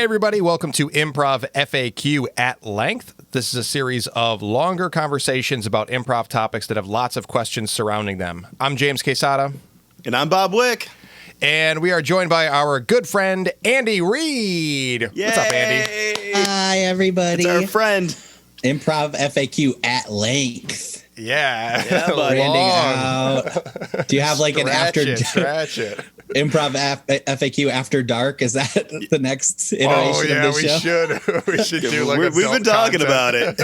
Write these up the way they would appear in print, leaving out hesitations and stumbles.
everybody. Welcome to Improv FAQ at Length. This is a series of longer conversations about improv topics that have lots of questions surrounding them. I'm James Quesada. And I'm Bob Wick. And we are joined by our good friend, Andy Reid. Yay! What's up, Andy? Hi, everybody. It's our friend. Improv FAQ at Length. Yeah. Buddy. Landing out. Do you have like an after Stretch it. Improv FAQ after dark? Is that the next iteration of the show? We should do like We've been talking about it.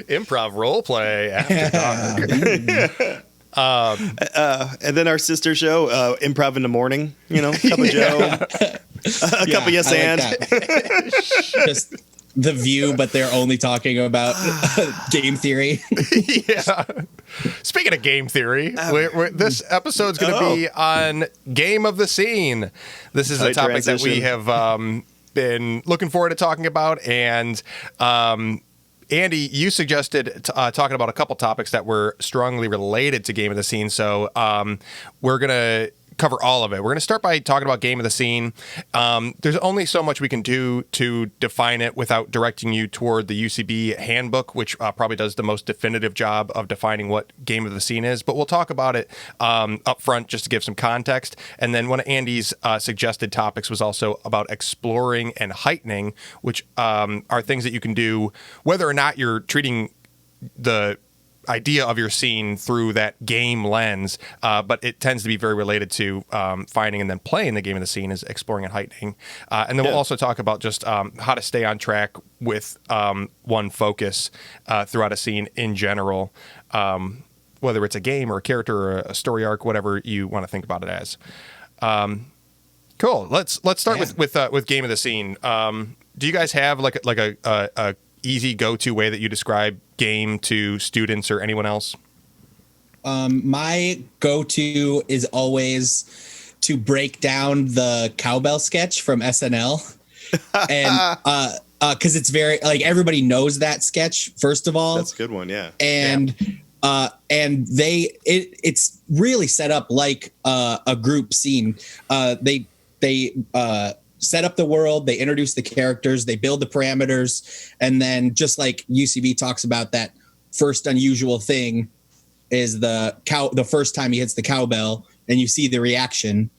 Improv role play after dark. And then our sister show, Improv in the Morning. You know, Cup of Joe, a cup of Yes and. Just The View, but they're only talking about game theory. Yeah. Speaking of game theory, this episode's going to be on Game of the Scene. This is a topic that we have been looking forward to talking about. And Andy, you suggested talking about a couple topics that were strongly related to Game of the Scene. So we're going to cover all of it. We're going to start by talking about Game of the Scene. There's only so much we can do to define it without directing you toward the UCB handbook, which probably does the most definitive job of defining what Game of the Scene is. But we'll talk about it up front just to give some context. And then one of Andy's suggested topics was also about exploring and heightening, which are things that you can do whether or not you're treating the idea of your scene through that game lens, but it tends to be very related to finding and then playing the game of the scene is exploring and heightening. And then we'll also talk about just how to stay on track with one focus throughout a scene in general, whether it's a game or a character or a story arc, whatever you want to think about it as. Cool. Let's start with game of the scene. Do you guys have like a easy go-to way that you describe game to students or anyone else? My go-to is always to break down the cowbell sketch from SNL. And because it's very like everybody knows that sketch, first of all. That's a good one, yeah. And it's really set up like a group scene. They set up the world, they introduce the characters, they build the parameters, and then just like UCB talks about, that first unusual thing is the first time he hits the cowbell and you see the reaction.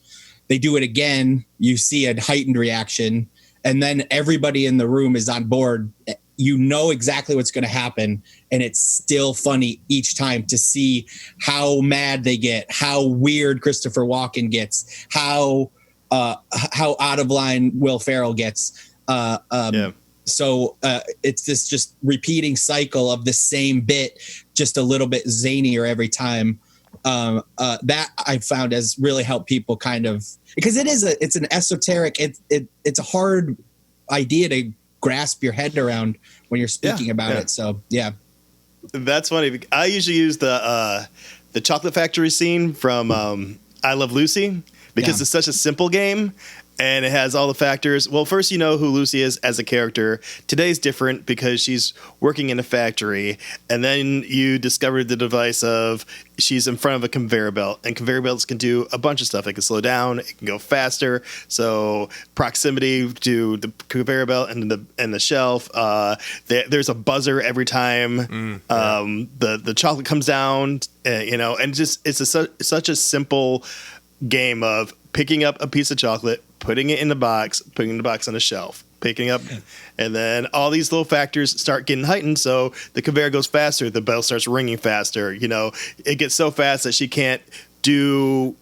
They do it again, you see a heightened reaction, and then everybody in the room is on board. You know exactly what's going to happen, and it's still funny each time to see how mad they get, how weird Christopher Walken gets, how out of line Will Ferrell gets. So it's this just repeating cycle of the same bit, just a little bit zanier every time. That I found has really helped people kind of, because it's an esoteric, it's a hard idea to grasp your head around when you're speaking about it. So yeah. That's funny. I usually use the chocolate factory scene from I Love Lucy. Because it's such a simple game and it has all the factors. Well, first, you know who Lucy is as a character. Today's different because she's working in a factory. And then you discovered the device of she's in front of a conveyor belt. And conveyor belts can do a bunch of stuff. It can slow down. It can go faster. So proximity to the conveyor belt and the shelf. There's a buzzer every time the chocolate comes down. And just it's such a simple game of picking up a piece of chocolate, putting it in the box, putting the box on the shelf, picking up, and then all these little factors start getting heightened. So the conveyor goes faster, the bell starts ringing faster. It gets so fast that she can't do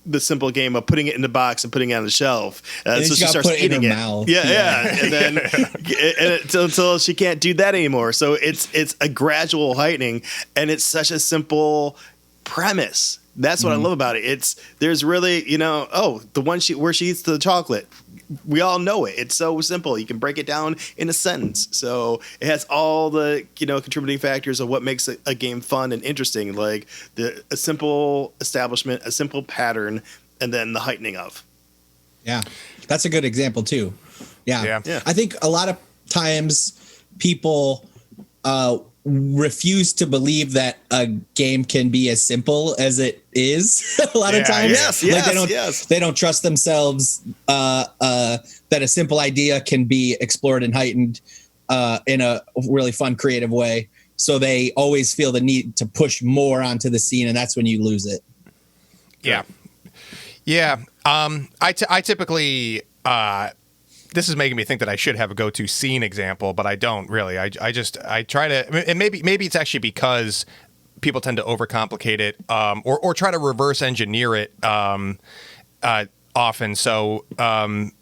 the simple game of putting it in the box and putting it on the shelf. So she starts eating it. Mouth. Yeah. And then until she can't do that anymore. So it's a gradual heightening, and it's such a simple premise. That's what I love about it. There's really, the one where she eats the chocolate. We all know it. It's so simple. You can break it down in a sentence. So it has all the, contributing factors of what makes a game fun and interesting, like a simple establishment, a simple pattern, and then the heightening of. Yeah, that's a good example too. Yeah. Yeah. I think a lot of times people refuse to believe that a game can be as simple as it is a lot of times. They don't trust themselves that a simple idea can be explored and heightened in a really fun, creative way. So they always feel the need to push more onto the scene, and that's when you lose it. Yeah. I typically this is making me think that I should have a go-to scene example, but I don't really. I try to, and maybe it's actually because people tend to overcomplicate it, or try to reverse engineer it often. So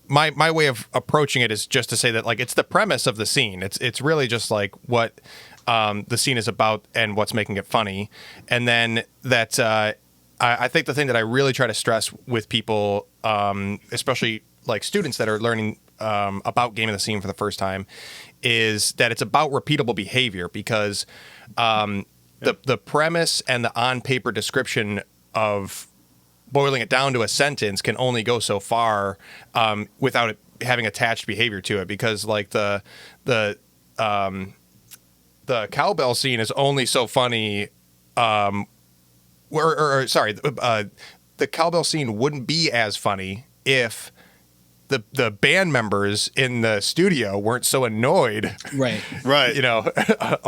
my way of approaching it is just to say that, like, it's the premise of the scene. It's really just like what the scene is about and what's making it funny, and then that I think the thing that I really try to stress with people, especially like students that are learning about Game of the Scene for the first time, is that it's about repeatable behavior, because the premise and the on-paper description of boiling it down to a sentence can only go so far without it having attached behavior to it, because like the cowbell scene is only so funny, the cowbell scene wouldn't be as funny if the band members in the studio weren't so annoyed, right? You know, that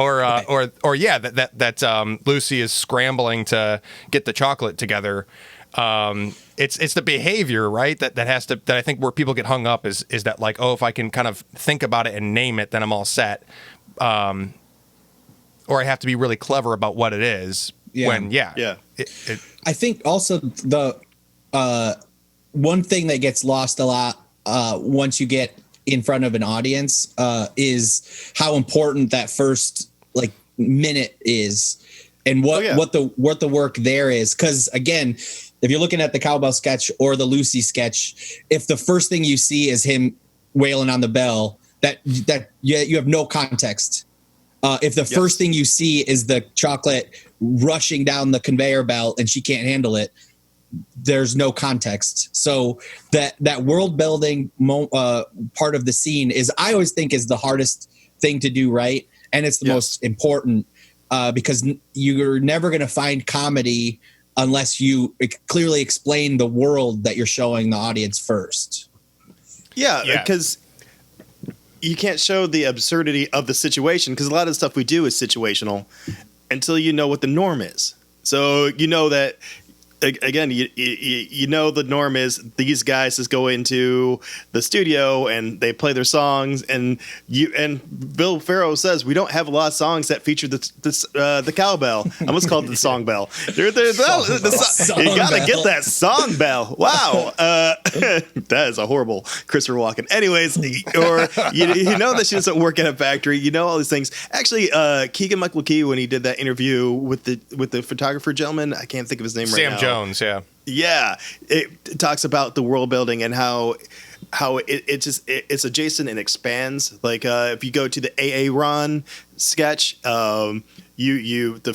Lucy is scrambling to get the chocolate together. It's the behavior, right? That I think where people get hung up is that, like, oh, if I can kind of think about it and name it, then I'm all set. Or I have to be really clever about what it is. I think also the one thing that gets lost a lot once you get in front of an audience is how important that first like minute is, and what the work there is. Because again, if you're looking at the cowbell sketch or the Lucy sketch, if the first thing you see is him wailing on the bell, that you have no context. If the first thing you see is the chocolate rushing down the conveyor belt and she can't handle it, there's no context. So that world building part of the scene is, I always think, is the hardest thing to do right, and it's the most important because you're never going to find comedy unless you clearly explain the world that you're showing the audience first. Yeah, because you can't show the absurdity of the situation, because a lot of the stuff we do is situational until you know what the norm is. So you know that, again, you know the norm is these guys just go into the studio and they play their songs, and Bill Farrow says we don't have a lot of songs that feature the cowbell. I almost called it the song bell. You gotta get that song bell. Wow, that is a horrible Christopher Walken. Anyways, or you know that she doesn't work at a factory. You know all these things. Actually, Keegan-Michael Key, when he did that interview with the photographer gentleman, I can't think of his name right now. Jones, it talks about the world building and how it's adjacent and expands. Like if you go to the AA Ron sketch, the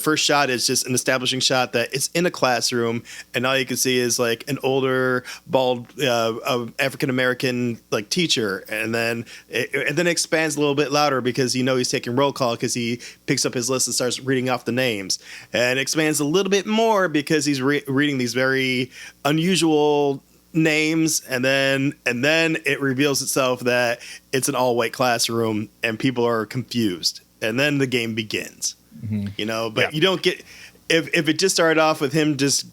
first shot is just an establishing shot that it's in a classroom, and all you can see is like an older bald African American like teacher, and then it expands a little bit louder because he's taking roll call, because he picks up his list and starts reading off the names, and it expands a little bit more because he's reading these very unusual names, and then it reveals itself that it's an all-white classroom and people are confused, and then the game begins. Mm-hmm. But you don't get, if it just started off with him just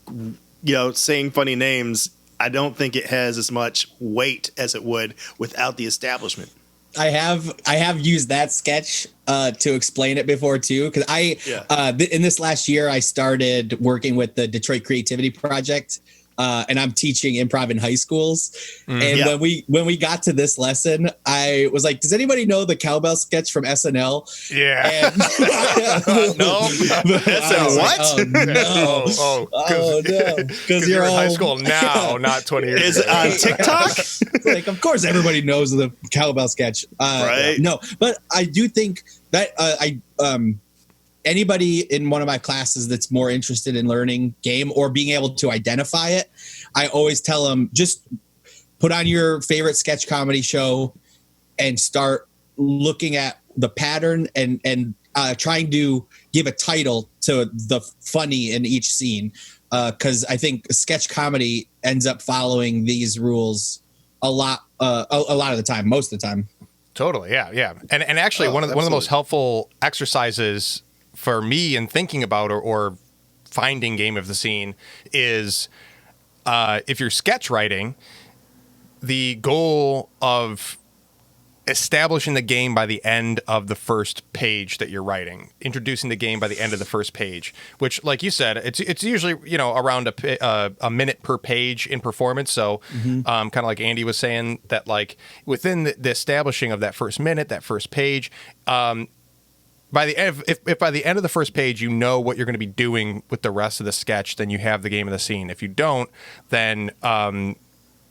saying funny names, I don't think it has as much weight as it would without the establishment. I have used that sketch to explain it before too, because in this last year I started working with the Detroit Creativity Project. And I'm teaching improv in high schools. And when we got to this lesson, I was like, does anybody know the cowbell sketch from SNL? Yeah. And, no. SNL what? No. Oh, no. Because you're in high school now, not 20 years ago. Is it on TikTok? Like, of course, everybody knows the cowbell sketch. Right. No, but I do think that anybody in one of my classes that's more interested in learning game or being able to identify it, I always tell them, just put on your favorite sketch comedy show and start looking at the pattern and trying to give a title to the funny in each scene. Because I think sketch comedy ends up following these rules a lot of the time, most of the time. Totally, yeah. And actually, one of the most helpful exercises for me in thinking about or finding game of the scene is if you're sketch writing, the goal of establishing the game by the end of the first page that you're writing, introducing the game by the end of the first page, which, like you said, it's usually, around a minute per page in performance. So kind of like Andy was saying, that like within the establishing of that first minute, that first page, by the end, if by the end of the first page you know what you're going to be doing with the rest of the sketch, then you have the game of the scene. If you don't, then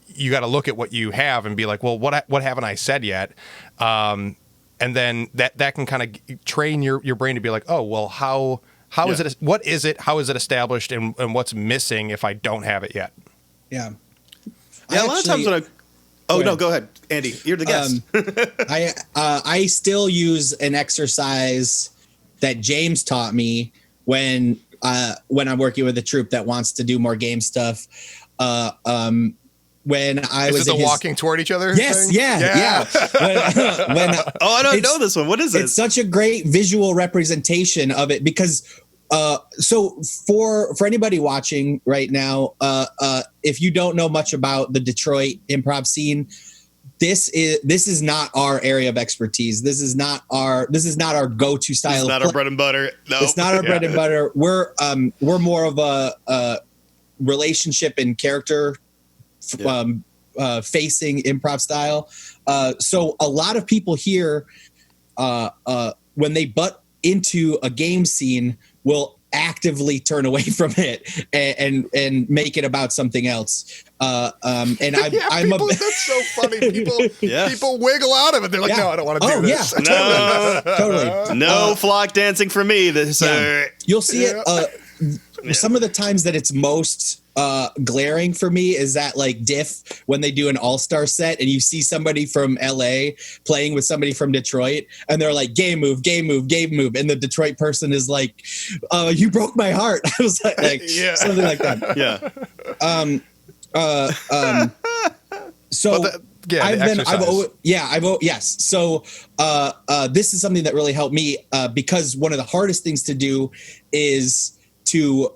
you got to look at what you have and be like, well, what haven't I said yet? And then that can kind of train your brain to be like, oh, well, how is it? What is it? How is it established? And what's missing if I don't have it yet? Yeah. Yeah. A lot of times when go ahead, Andy. You're the guest. I still use an exercise that James taught me when I'm working with a troupe that wants to do more game stuff. When I was walking toward each other? Yes, thing? Yeah. I don't know this one. What is it? It's such a great visual representation of it because so for anybody watching right now, if you don't know much about the Detroit improv scene, this is not our area of expertise. This is not our go-to style. It's not our bread and butter. No, it's not our bread and butter. We're more of a relationship and character facing improv style. So a lot of people here, when they butt into a game scene, will actively turn away from it and make it about something else. And that's so funny. People wiggle out of it. They're like, no, I don't want to do this. Yeah, totally. No flock dancing for me. You'll see it. Some of the times that it's most glaring for me is that like Diff, when they do an all-star set and you see somebody from LA playing with somebody from Detroit and they're like, game move. And the Detroit person is like, you broke my heart. I was like something like that. So yes. So this is something that really helped me because one of the hardest things to do is to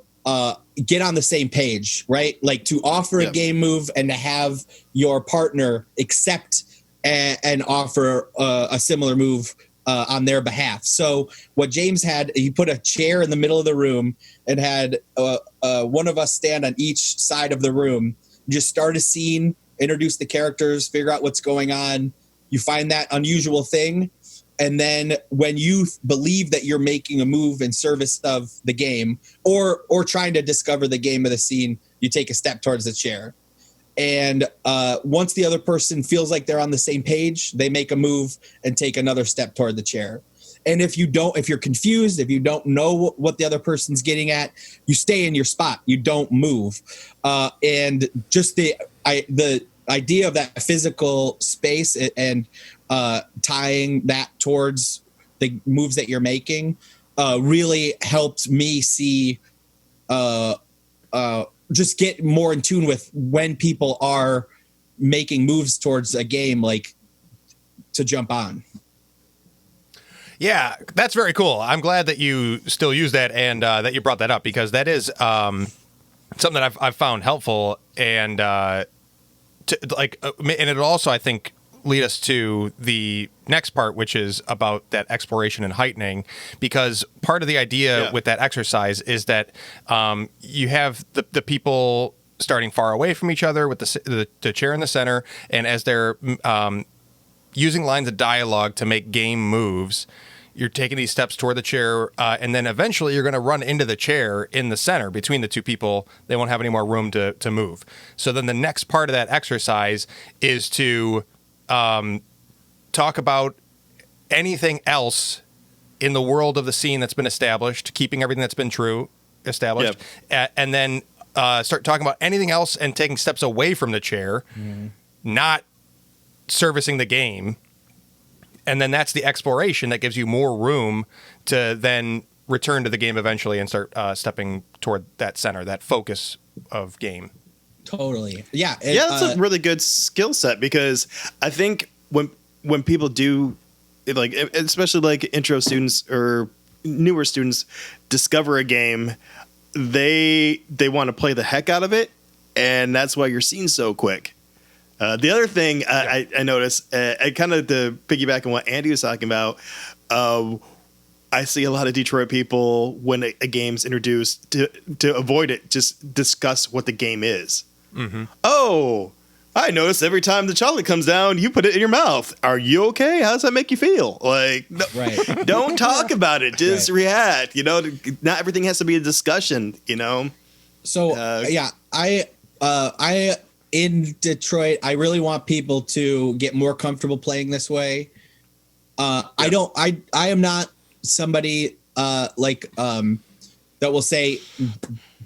get on the same page, right? Like to offer a game move and to have your partner accept and offer a similar move on their behalf. So what James had, he put a chair in the middle of the room and had one of us stand on each side of the room, just start a scene, introduce the characters, figure out what's going on. You find that unusual thing. And then when you believe that you're making a move in service of the game or trying to discover the game of the scene, you take a step towards the chair. And once the other person feels like they're on the same page, they make a move and take another step toward the chair. And if you're confused, if you don't know what the other person's getting at, you stay in your spot. You don't move. And just the idea of that physical space and tying that towards the moves that you're making really helped me see just get more in tune with when people are making moves towards a game, like to jump on. Yeah, that's very cool. I'm glad that you still use that and that you brought that up because that is something that I've found helpful and and it'll also, I think, lead us to the next part, which is about that exploration and heightening, because part of the idea with that exercise is that you have the people starting far away from each other with the chair in the center, and as they're using lines of dialogue to make game moves, you're taking these steps toward the chair, and then eventually you're going to run into the chair in the center between the two people. They won't have any more room to move. So then the next part of that exercise is to talk about anything else in the world of the scene that's been established, keeping everything that's been true established, and then start talking about anything else and taking steps away from the chair, not servicing the game. And then that's the exploration that gives you more room to then return to the game eventually and start stepping toward that center, that focus of game. Totally. Yeah. That's a really good skill set, because I think when people do, like, especially like intro students or newer students discover a game, they want to play the heck out of it, and that's why your scene's so quick. The other thing I noticed, kind of to piggyback on what Andy was talking about, I see a lot of Detroit people, when a game's introduced, to avoid it, just discuss what the game is. Mm-hmm. Oh, I notice every time the chocolate comes down, you put it in your mouth. Are you okay? How does that make you feel? Like, no, right. Don't talk about it. Just right. react. You know, not everything has to be a discussion. You know. So I in Detroit, I really want people to get more comfortable playing this way. I am not somebody that will say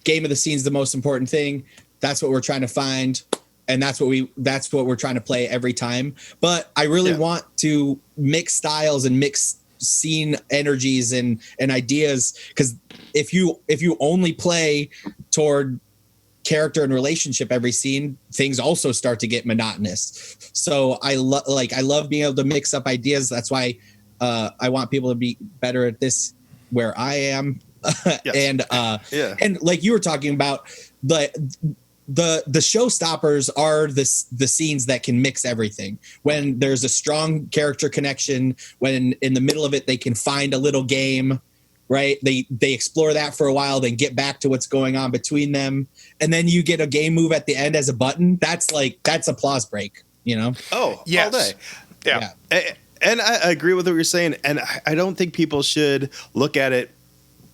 game of the scene is the most important thing. That's what we're trying to find, and that's what we're trying to play every time. But I really want to mix styles and mix scene energies and ideas, because if you only play toward character and relationship every scene, things also start to get monotonous. So I love being able to mix up ideas. That's why I want people to be better at this where I am. Yes. And like you were talking about, the showstoppers are the scenes that can mix everything. When there's a strong character connection, when in the middle of it they can find a little game, right? They explore that for a while, then get back to what's going on between them, and then you get a game move at the end as a button. That's applause break, you know? Oh, yes. All day. Yeah. And I agree with what you're saying, and I don't think people should look at it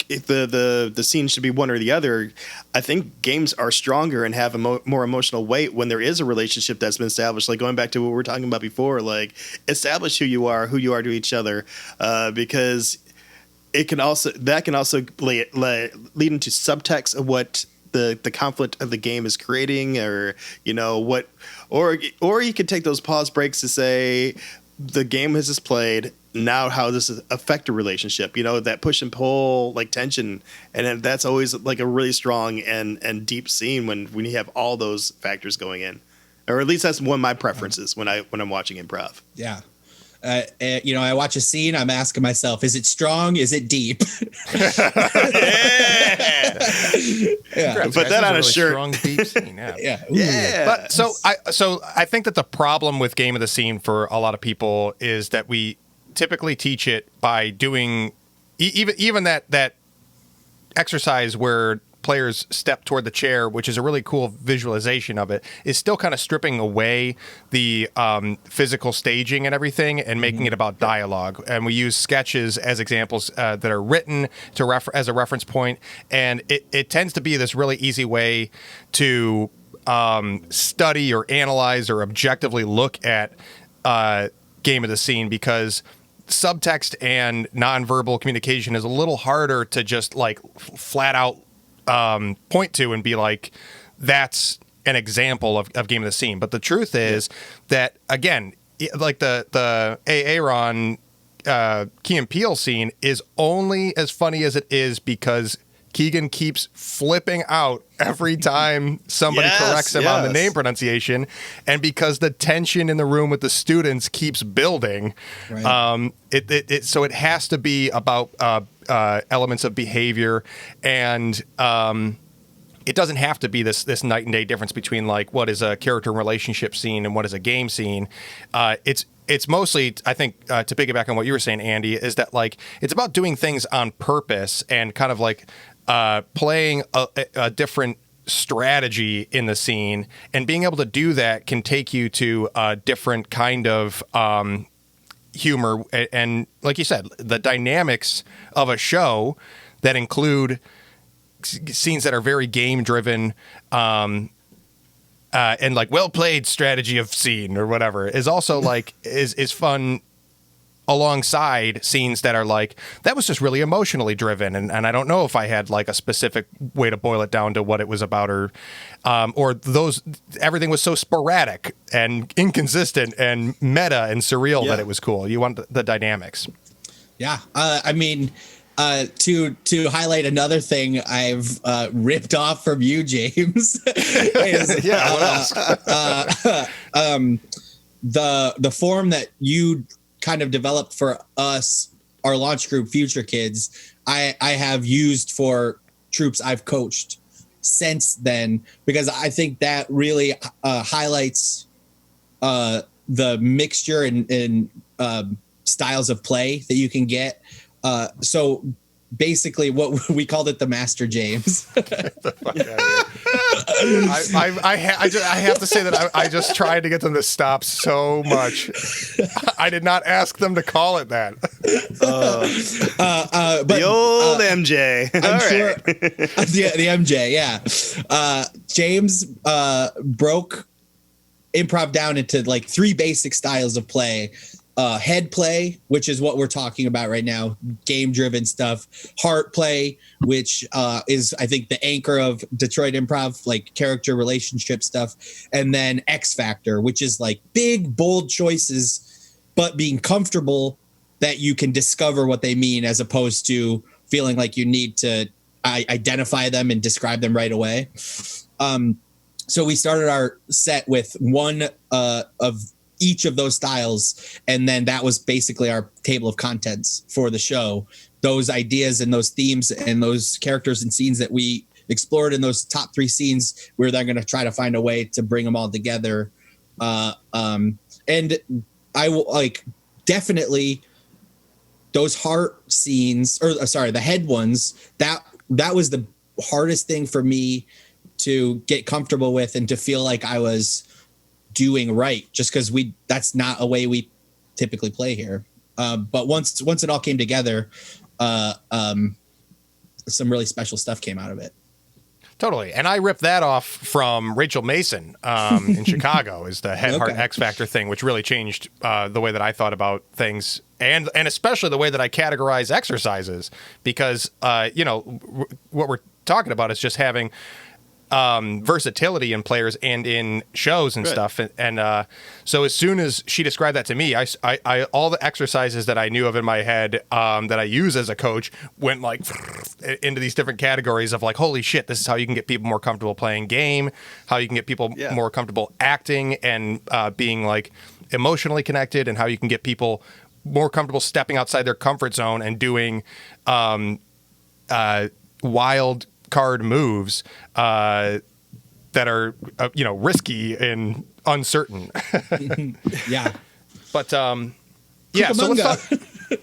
if the scene should be one or the other. I think games are stronger and have a more emotional weight when there is a relationship that's been established. Like going back to what we were talking about before, like establish who you are to each other, because it can also lead into subtext of what the conflict of the game is creating, or you know what, or you could take those pause breaks to say the game has just played. Now, how does this affect a relationship? You know, that push and pull, like tension, and that's always like a really strong and deep scene when you have all those factors going in, or at least that's one of my preferences when I'm watching improv. Yeah. I watch a scene, I'm asking myself, is it strong? Is it deep? Yeah. But then on a shirt. Strong, deep scene. Yeah. Yeah. But so I think that the problem with game of the scene for a lot of people is that we typically teach it by doing even that exercise where players step toward the chair, which is a really cool visualization of it, is still kind of stripping away the physical staging and everything and making it about dialogue. And we use sketches as examples that are written as a reference point. And it tends to be this really easy way to study or analyze or objectively look at game of the scene, because subtext and nonverbal communication is a little harder to just like flat out point to and be like, that's an example of game of the scene. But the truth is that, again, like the Aaron Key and Peele scene is only as funny as it is because Keegan keeps flipping out every time somebody corrects him on the name pronunciation, and because the tension in the room with the students keeps building. Right. So it has to be about elements of behavior, and it doesn't have to be this night and day difference between like what is a character and relationship scene and what is a game scene. It's mostly, I think, to piggyback on what you were saying, Andy, is that like it's about doing things on purpose and kind of like playing a different strategy in the scene, and being able to do that can take you to a different kind of humor. And like you said, the dynamics of a show that include scenes that are very game driven, and like well played strategy of scene or whatever is also like is fun alongside scenes that are like, that was just really emotionally driven, and I don't know if I had like a specific way to boil it down to what it was about, or those, everything was so sporadic and inconsistent and meta and surreal that it was cool. You want the dynamics. Yeah, I mean, to highlight another thing I've ripped off from you, James. Is, what else? The form that you kind of developed for us, our launch group, Future Kids, I have used for troops I've coached since then, because I think that really highlights the mixture and styles of play that you can get. So basically what we called it, the Master James. I have to say that I just tried to get them to stop so much. I did not ask them to call it that. But the old MJ. I'm sure. The MJ, yeah. James broke improv down into like 3 basic styles of play. Head play, which is what we're talking about right now, game-driven stuff. Heart play, which is, I think, the anchor of Detroit Improv, like character relationship stuff. And then X Factor, which is like big, bold choices, but being comfortable that you can discover what they mean, as opposed to feeling like you need to identify them and describe them right away. So we started our set with one of each of those styles, and then that was basically our table of contents for the show. Those ideas and those themes and those characters and scenes that we explored in those top 3 scenes, we're then going to try to find a way to bring them all together. And I will like definitely those heart scenes, or sorry, the head ones, that was the hardest thing for me to get comfortable with and to feel like I was doing right, just because that's not a way we typically play here. But once it all came together, some really special stuff came out of it. Totally. And I ripped that off from Rachel Mason in Chicago, is the head heart X Factor thing, which really changed the way that I thought about things, and especially the way that I categorize exercises, because what we're talking about is just having versatility in players and in shows and stuff. And so as soon as she described that to me, I all the exercises that I knew of in my head that I use as a coach went like into these different categories of like, holy shit, this is how you can get people more comfortable playing game, how you can get people more comfortable acting and being like emotionally connected, and how you can get people more comfortable stepping outside their comfort zone and doing wild card moves that are risky and uncertain. Yeah, but yeah.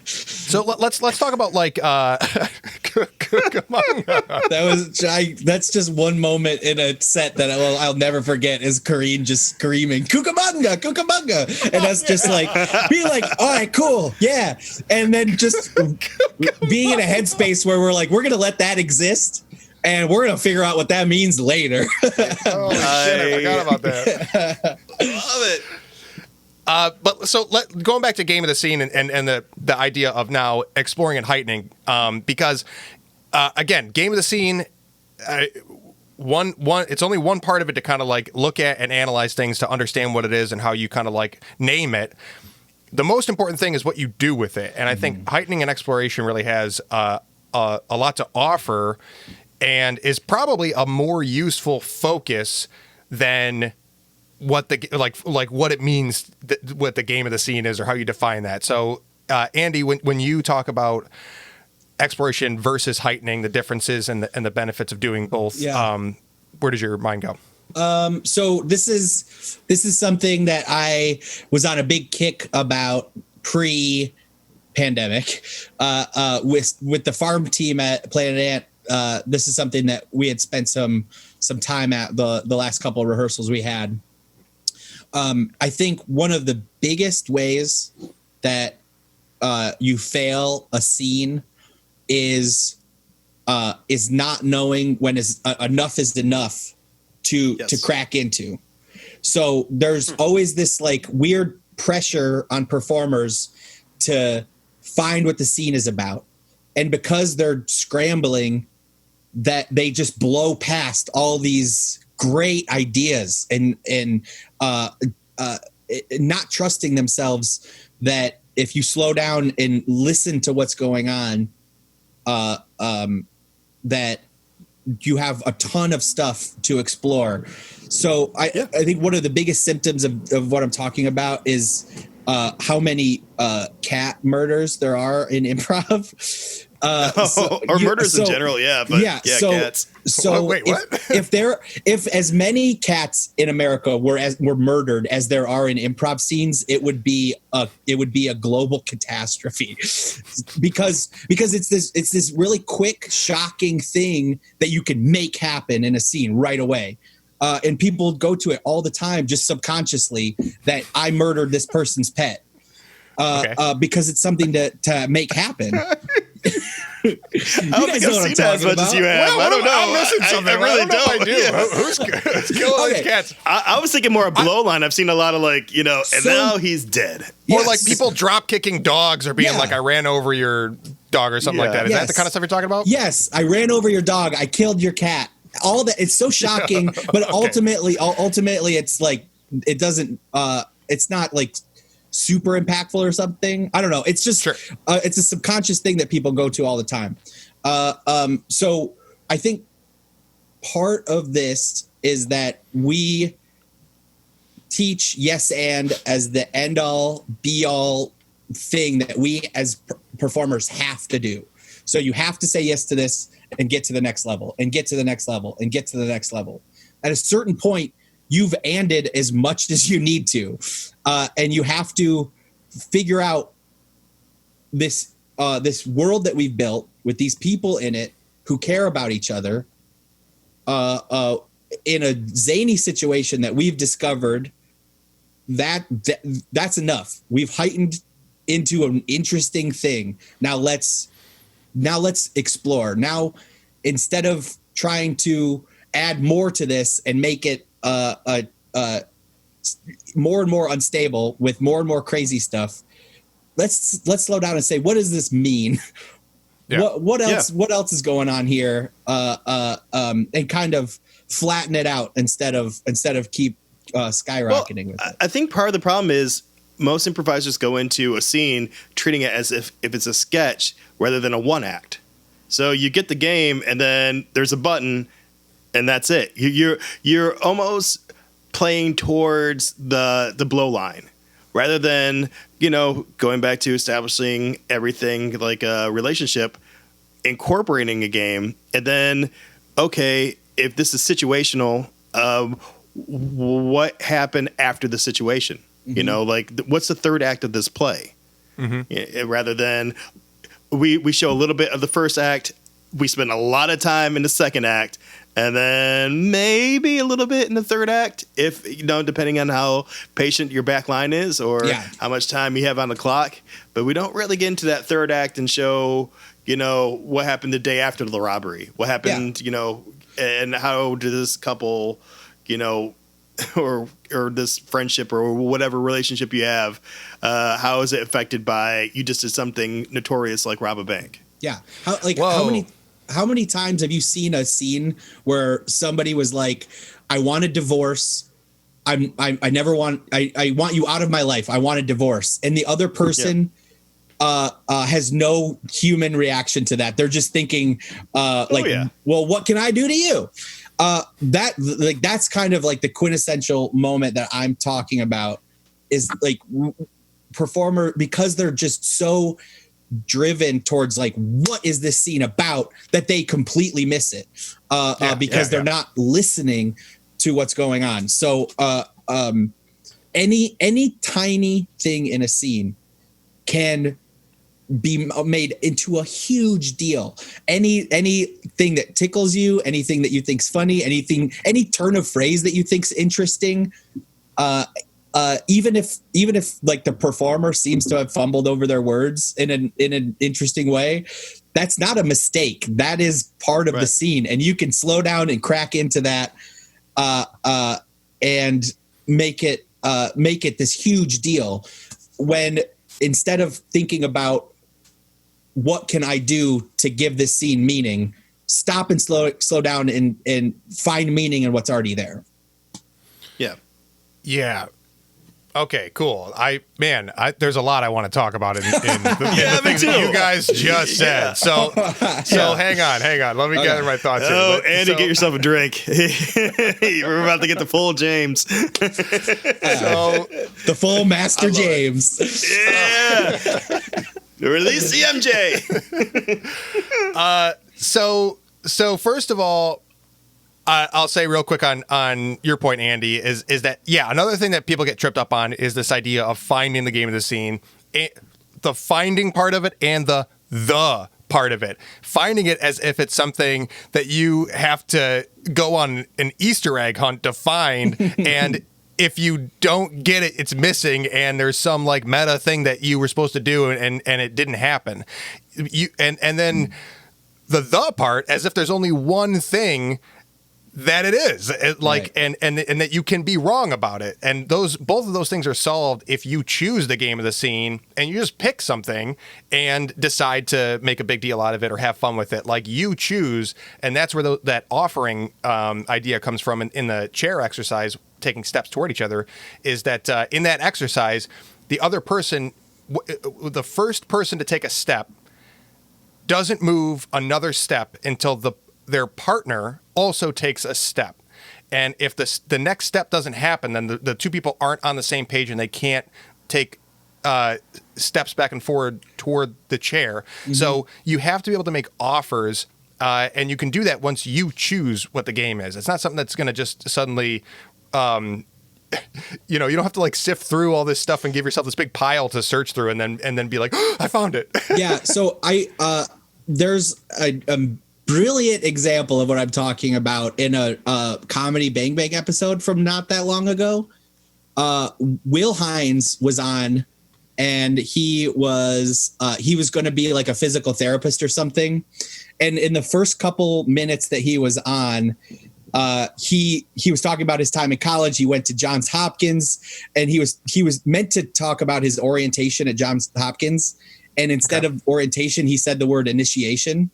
So let's talk about like Cucamonga. That's just one moment in a set that I'll never forget, is Kareen just screaming Cucamonga, Cucamonga, and us just like being like, all right, cool, yeah, and then just being in a headspace where we're like, we're gonna let that exist. And we're going to figure out what that means later. Oh, shit, I forgot about that. Love it. But so going back to Game of the Scene and the idea of now exploring and heightening, because, again, Game of the Scene, it's only one part of it to kind of like look at and analyze things to understand what it is and how you kind of like name it. The most important thing is what you do with it. And I think heightening and exploration really has a lot to offer, and is probably a more useful focus than what the like what it means, what the Game of the Scene is, or how you define that. So, Andy, when you talk about exploration versus heightening, the differences and the benefits of doing both, where does your mind go? So this is something that I was on a big kick about pre-pandemic with the farm team at Planet Ant. This is something that we had spent some time at the last couple of rehearsals we had. I think one of the biggest ways that you fail a scene is not knowing when enough is enough to crack into. So there's always this like weird pressure on performers to find what the scene is about. And because they're scrambling, that they just blow past all these great ideas and not trusting themselves that if you slow down and listen to what's going on, that you have a ton of stuff to explore. So I think one of the biggest symptoms of what I'm talking about is how many cat murders there are in improv. Murders in general, but cats. So wait, what? if as many cats in America were murdered as there are in improv scenes, it would be a global catastrophe, because it's this really quick, shocking thing that you can make happen in a scene right away. And people go to it all the time, just subconsciously, that I murdered this person's pet, because it's something to make happen. I don't think I've seen that as much as you have. Well, I don't know. I'm missing something. I really don't. I do. Yeah. Who's killing these cats? I was thinking more of blow line. I've seen a lot of and now he's dead. Or like people drop kicking dogs or being like, I ran over your dog or something like that. Is that the kind of stuff you're talking about? Yes, I ran over your dog. I killed your cat. All that. It's so shocking, but ultimately, it's like it doesn't. It's not like super impactful or something. I don't know. It's just it's a subconscious thing that people go to all the time. So I think part of this is that we teach yes and as the end all be all thing that we as performers have to do. So you have to say yes to this and get to the next level and get to the next level and get to the next level. At a certain point, you've anded as much as you need to. And you have to figure out this world that we've built with these people in it who care about each other in a zany situation that we've discovered. That's enough. We've heightened into an interesting thing. Now let's explore. Now, instead of trying to add more to this and make it more and more unstable with more and more crazy stuff, let's slow down and say, what does this mean? Yeah. What else is going on here? And kind of flatten it out instead of keep skyrocketing with it. I think part of the problem is most improvisers go into a scene treating it as if it's a sketch rather than a one act. So you get the game and then there's a button and that's it. You're almost playing towards the blow line rather than, going back to establishing everything like a relationship, incorporating a game, and then, okay, if this is situational, what happened after the situation? Mm-hmm. What's the third act of this play? Mm-hmm. Rather than we show a little bit of the first act, we spend a lot of time in the second act, and then maybe a little bit in the third act, if depending on how patient your back line is or how much time you have on the clock. But we don't really get into that third act and show, what happened the day after the robbery, what happened, and how did this couple, or this friendship or whatever relationship you have, how is it affected by you just did something notorious like rob a bank? Yeah. How many times have you seen a scene where somebody was like, I want a divorce. I want you out of my life. I want a divorce. And the other person has no human reaction to that. They're just thinking well, what can I do to you? That's kind of like the quintessential moment that I'm talking about is like performer, because they're just so driven towards like, what is this scene about, that they completely miss it because they're not listening to what's going on. So any tiny thing in a scene can be made into a huge deal. Anything that tickles you, anything that you think's funny, any turn of phrase that you think's interesting, even if like the performer seems to have fumbled over their words in an interesting way, that's not a mistake. That is part of the scene, and you can slow down and crack into that and make it this huge deal. When instead of thinking about what can I do to give this scene meaning, stop and slow down and find meaning in what's already there. Yeah. Yeah. Okay, cool. There's a lot I want to talk about in the things that you guys just said. So hang on. Let me gather my thoughts here. Oh, Andy, get yourself a drink. We're about to get the full James. The full Master James. Yeah. Release the MJ. So first of all, I'll say real quick on your point, Andy, is that, another thing that people get tripped up on is this idea of finding the game of the scene, the finding part of it and the part of it. Finding it as if it's something that you have to go on an Easter egg hunt to find, and if you don't get it, it's missing, and there's some like meta thing that you were supposed to do and it didn't happen. And then the part as if there's only one thing that it is, like, right. and that you can be wrong about it. And both of those things are solved if you choose the game of the scene and you just pick something and decide to make a big deal out of it or have fun with it. Like, you choose, and that's where that offering idea comes from in the chair exercise, taking steps toward each other, is that in that exercise, the other person, the first person to take a step doesn't move another step until their partner also takes a step. And if the next step doesn't happen, then the two people aren't on the same page and they can't take steps back and forward toward the chair. Mm-hmm. So you have to be able to make offers, and you can do that once you choose what the game is. It's not something that's going to just suddenly, you don't have to like sift through all this stuff and give yourself this big pile to search through and then be like, oh, I found it. Yeah. So there's a brilliant example of what I'm talking about in a comedy Bang Bang episode from not that long ago. Will Hines was on, and he was going to be like a physical therapist or something. And in the first couple minutes that he was on, he was talking about his time in college. He went to Johns Hopkins, and he was meant to talk about his orientation at Johns Hopkins. And instead of orientation, he said the word initiation.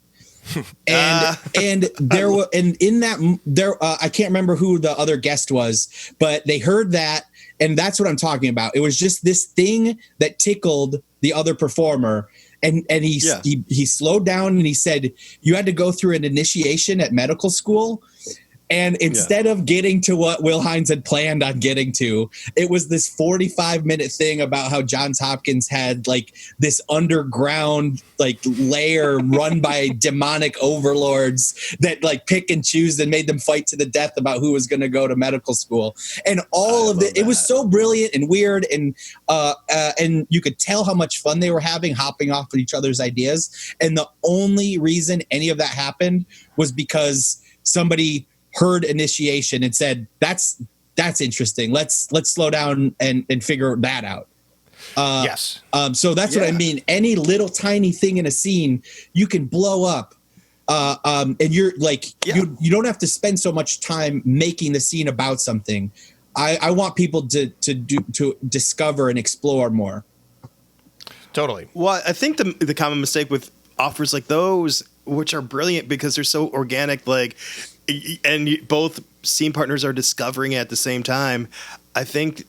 And there were, and in that there, I can't remember who the other guest was, but they heard that, and that's what I'm talking about. It was just this thing that tickled the other performer, and he slowed down and he said, "You had to go through an initiation at medical school." And instead of getting to what Will Hines had planned on getting to, it was this 45-minute thing about how Johns Hopkins had like this underground like layer run by demonic overlords that like pick and choose and made them fight to the death about who was going to go to medical school. And all of it was so brilliant and weird, and you could tell how much fun they were having, hopping off of each other's ideas. And the only reason any of that happened was because somebody heard initiation and said, that's interesting. Let's slow down and figure that out. Yes. So that's what I mean. Any little tiny thing in a scene, you can blow up. And you're like, you don't have to spend so much time making the scene about something. I want people to discover and explore more. Totally. Well, I think the common mistake with offers like those, which are brilliant because they're so organic, like, and both scene partners are discovering it at the same time. I think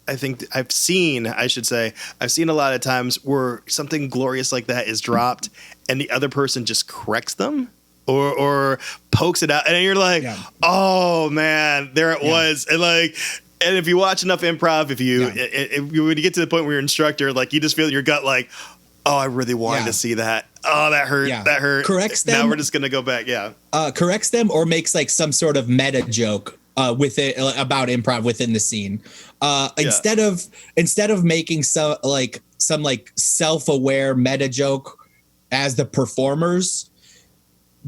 I've seen a lot of times where something glorious like that is dropped and the other person just corrects them or pokes it out, and you're like, oh man, there it was. And if you watch enough improv, when you get to the point where you're an instructor, like, you just feel in your gut like, oh, I really wanted to see that. Oh, that hurt. Yeah. That hurt. Corrects them. Now we're just going to go back. Yeah. Corrects them or makes like some sort of meta joke with it about improv within the scene. Instead of making some self-aware meta joke as the performers,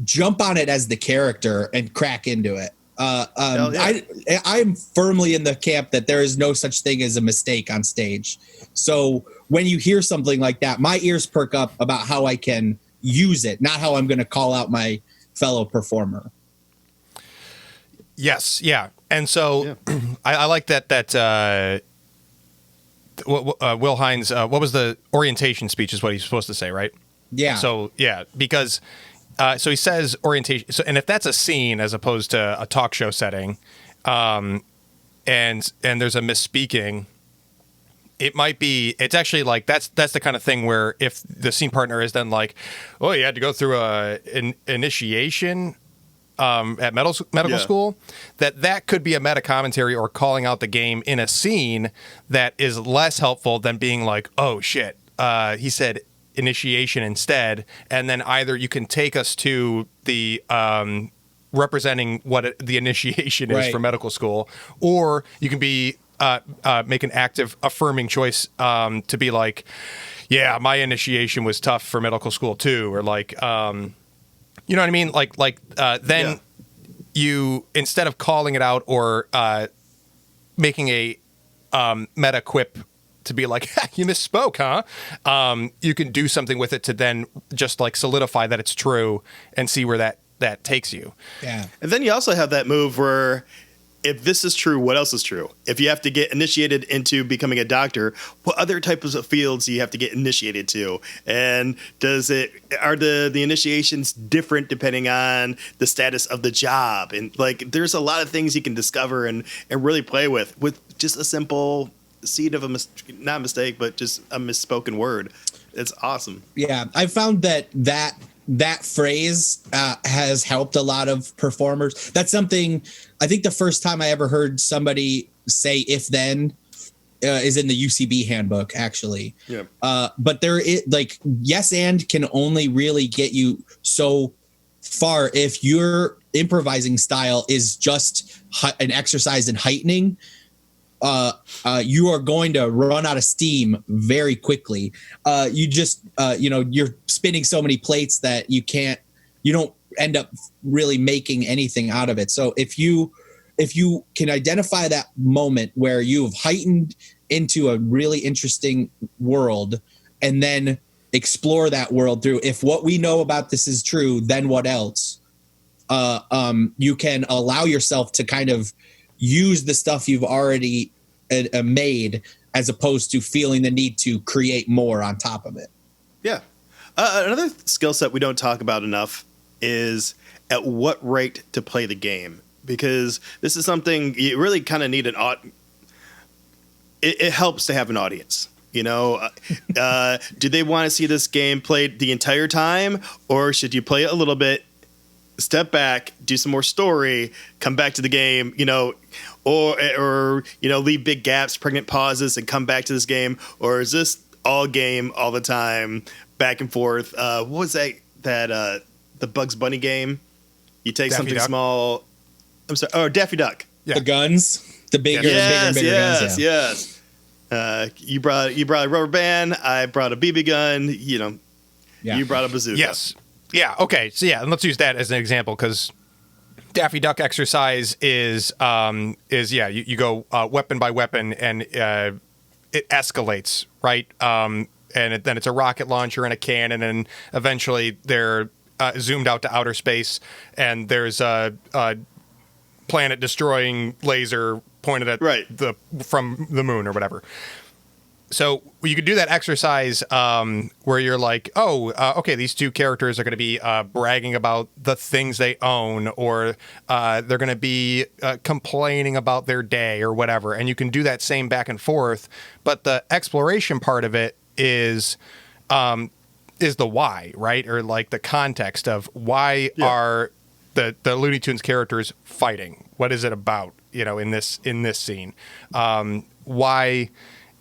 jump on it as the character and crack into it. I'm firmly in the camp that there is no such thing as a mistake on stage. So when you hear something like that, my ears perk up about how I can use it, not how I'm going to call out my fellow performer. Yes. Yeah. And so I like that Will Hines. What was the orientation speech? Is what he's supposed to say, right? Yeah. So yeah, because so he says orientation. So, and if that's a scene as opposed to a talk show setting, and there's a misspeaking, it might be. It's actually like that's the kind of thing where if the scene partner is then like, oh, you had to go through an initiation. At medical school, that could be a meta commentary or calling out the game in a scene that is less helpful than being like, oh shit, he said initiation instead, and then either you can take us to the representing what the initiation is for medical school, or you can be make an active affirming choice to be like, yeah, my initiation was tough for medical school too, or like. You know what I mean? Then you, instead of calling it out or making a meta quip to be like, you misspoke, huh? You can do something with it to then just like solidify that it's true and see where that takes you. Yeah. And then you also have that move where if this is true, what else is true? If you have to get initiated into becoming a doctor, what other types of fields do you have to get initiated to? And are the initiations different depending on the status of the job? And like, there's a lot of things you can discover and really play with just a simple seed of not a mistake, but just a misspoken word. It's awesome. Yeah, I found that phrase has helped a lot of performers. That's something I think the first time I ever heard somebody say "if then" is in the UCB handbook, actually. Yeah. But there is like yes and can only really get you so far if your improvising style is just an exercise in heightening. You are going to run out of steam very quickly. You just, you're spinning so many plates that you don't end up really making anything out of it. So if you can identify that moment where you've heightened into a really interesting world and then explore that world through, if what we know about this is true, then what else? You can allow yourself to kind of use the stuff you've already made as opposed to feeling the need to create more on top of it. Yeah. Another skill set we don't talk about enough is at what rate to play the game, because this is something you really kind of need it helps to have an audience. You know, do they want to see this game played the entire time, or should you play it a little bit, step back, do some more story, come back to the game, or leave big gaps, pregnant pauses, and come back to this game? Or is this all game all the time, back and forth? What was that the Bugs Bunny game? You take Daffy something Duck. Small. I'm sorry. Oh, Daffy Duck. Yeah. The guns, the bigger, bigger guns. Yeah. Yes. You brought a rubber band. I brought a BB gun. You brought a bazooka. Yes. Yeah. Okay. So yeah, and let's use that as an example because Daffy Duck exercise is you go weapon by weapon and it escalates, right? And then it's a rocket launcher and a cannon, and eventually they're zoomed out to outer space, and there's a planet destroying laser pointed at from the moon or whatever. So you could do that exercise where you're like, okay, these two characters are going to be bragging about the things they own, or they're going to be complaining about their day or whatever. And you can do that same back and forth. But the exploration part of it is the why, right? Or like the context of why are the Looney Tunes characters fighting? What is it about, in this scene? Why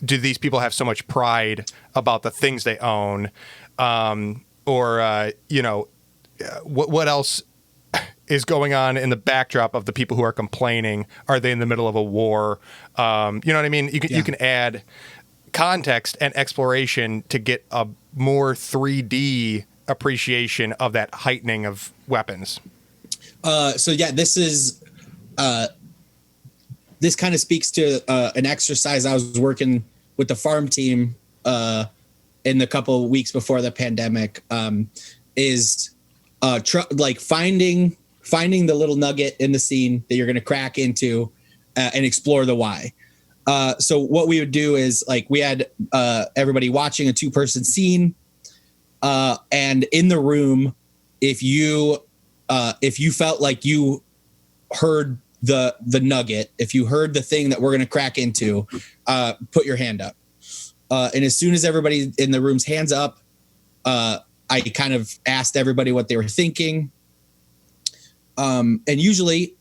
do these people have so much pride about the things they own? What else is going on in the backdrop of the people who are complaining? Are they in the middle of a war? You know what I mean? You can add context and exploration to get a more 3D appreciation of that heightening of weapons. This is this kind of speaks to an exercise I was working with the farm team in the couple of weeks before the pandemic. Finding the little nugget in the scene that you're going to crack into and explore the why. So what we would do is like we had everybody watching a 2-person scene, and in the room, if you felt like you heard the nugget, if you heard the thing that we're going to crack into, put your hand up. And as soon as everybody in the room's hands up, I kind of asked everybody what they were thinking. And usually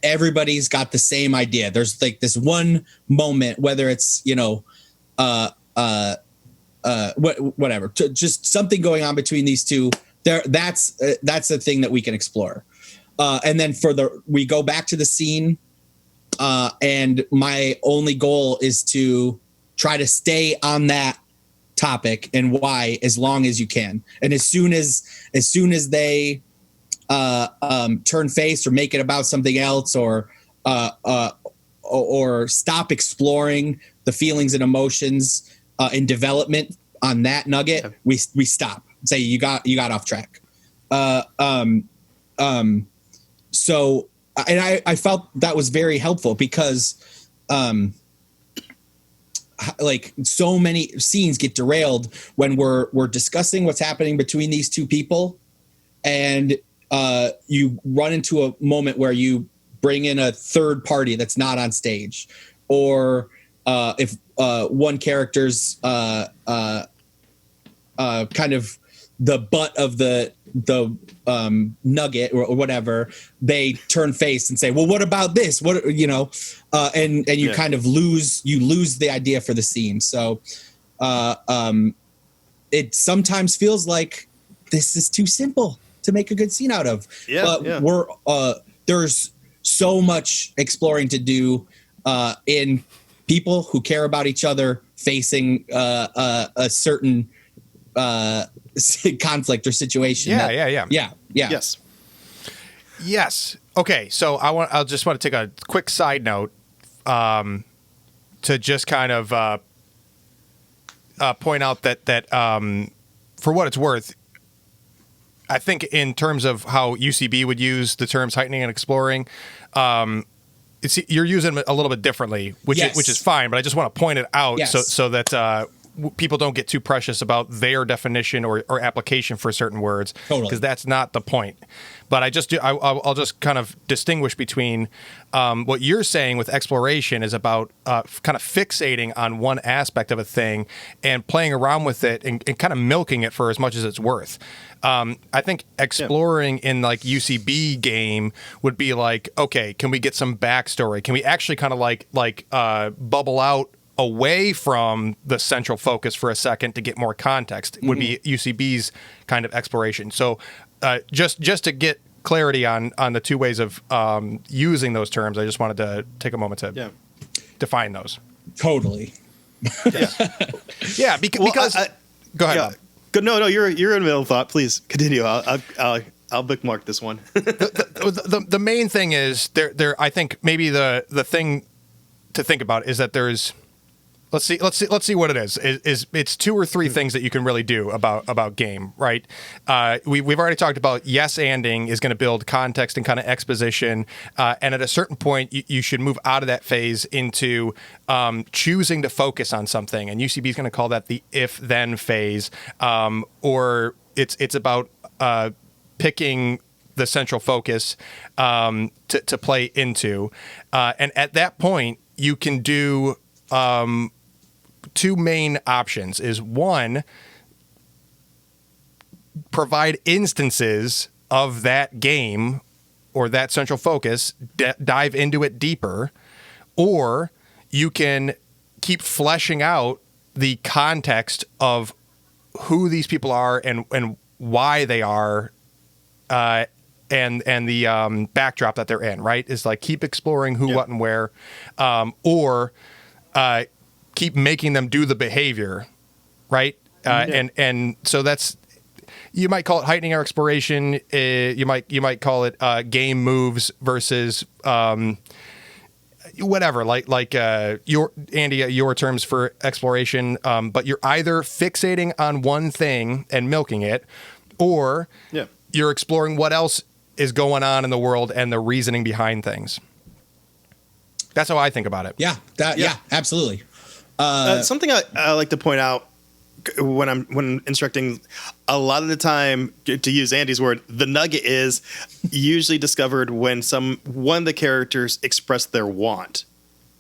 everybody's got the same idea. There's like this one moment, whether it's, whatever, just something going on between these two there. That's the thing that we can explore. And then we go back to the scene. And my only goal is to try to stay on that topic and why as long as you can. And as soon as they turn face or make it about something else or stop exploring the feelings and emotions in development on that nugget, we stop. Say you got off track. So I felt that was very helpful because like so many scenes get derailed when we're discussing what's happening between these two people, and you run into a moment where you bring in a third party that's not on stage, or if one character's kind of the butt of the nugget or whatever, they turn face and say, well, what about this? What, and you kind of lose the idea for the scene. So it sometimes feels like this is too simple to make a good scene out of. But there's so much exploring to do in people who care about each other facing a certain conflict or situation. Yeah. Yes. Okay. So I'll just want to take a quick side note to just kind of point out that for what it's worth, I think in terms of how UCB would use the terms heightening and exploring, you're using them a little bit differently, which is fine. But I just want to point it out so that people don't get too precious about their definition or application for certain words, because that's not the point. But I'll just kind of distinguish between what you're saying with exploration is about kind of fixating on one aspect of a thing and playing around with it and kind of milking it for as much as it's worth. I think exploring in like UCB game would be like, okay, can we get some backstory? Can we actually kind of like bubble out away from the central focus for a second to get more context? Would be UCB's kind of exploration. So just to get clarity on the two ways of using those terms, I just wanted to take a moment to define those. Totally. Because go ahead. Yeah. No, you're in the middle of thought. Please continue. I'll bookmark this one. The main thing is there. I think maybe the thing to think about is that there's. Let's see what it is. It's two or three things that you can really do about game, right? We've already talked about yes-anding is going to build context and kind of exposition, and at a certain point, you should move out of that phase into choosing to focus on something. And UCB is going to call that the if-then phase, or it's about picking the central focus to play into, and at that point, you can do. Two main options is one, provide instances of that game or that central focus, dive into it deeper, or you can keep fleshing out the context of who these people are and why they are, and the backdrop that they're in, right? Is like keep exploring who, what, and where, or keep making them do the behavior, right? And so that's, you might call it heightening or exploration. You might call it game moves versus whatever. Like your terms for exploration. But you're either fixating on one thing and milking it, or you're exploring what else is going on in the world and the reasoning behind things. That's how I think about it. Yeah, absolutely. Something I like to point out when instructing, a lot of the time, to use Andy's word, the nugget is usually discovered when one of the characters express their want.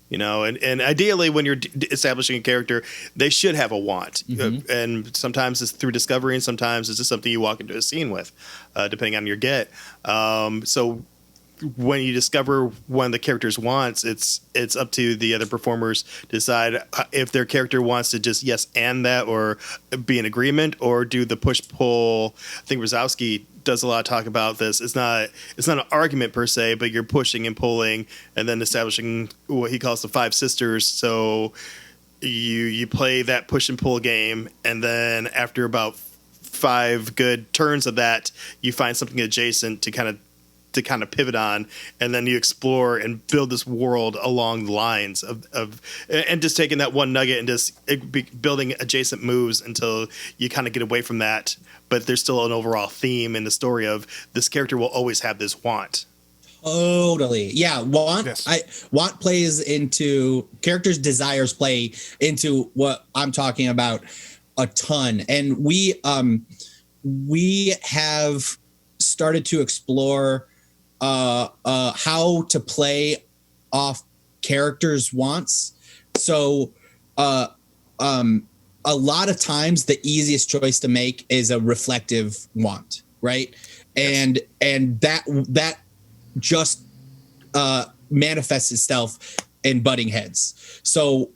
You know, and ideally, when you're establishing a character, they should have a want. Mm-hmm. And sometimes it's through discovery, and sometimes it's just something you walk into a scene with, depending on your get. So when you discover one of the character's wants, it's up to the other performers to decide if their character wants to just yes and that, or be in agreement, or do the push pull. I think Wazowski does a lot of talk about this. It's not an argument per se, but you're pushing and pulling, and then establishing what he calls the 5 sisters. So you play that push and pull game, and then after about 5 good turns of that, you find something adjacent to kind of pivot on, and then you explore and build this world along the lines of and just taking that one nugget and just building adjacent moves until you kind of get away from that. But there's still an overall theme in the story of this character will always have this want. Totally. Yeah. Want plays into characters' desires, play into what I'm talking about a ton. And we have started to explore how to play off characters' wants. So a lot of times the easiest choice to make is a reflective want, right? Yes. And that just manifests itself in butting heads. So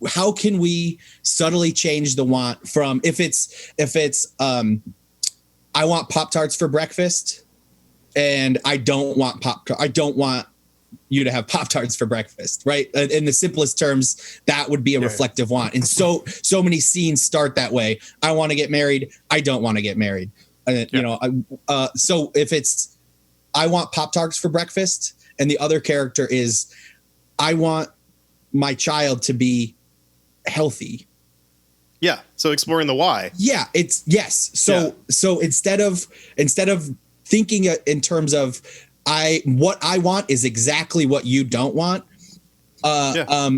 how can we subtly change the want from if it's I want Pop-Tarts for breakfast, and I don't want I don't want you to have Pop-Tarts for breakfast, right? In the simplest terms, that would be a reflective want. And so many scenes start that way. I want to get married. I don't want to get married. You know, so if it's, I want Pop-Tarts for breakfast, and the other character is, I want my child to be healthy. Yeah. So exploring the why. Yeah. It's yes. So instead of thinking in terms of what I want is exactly what you don't want.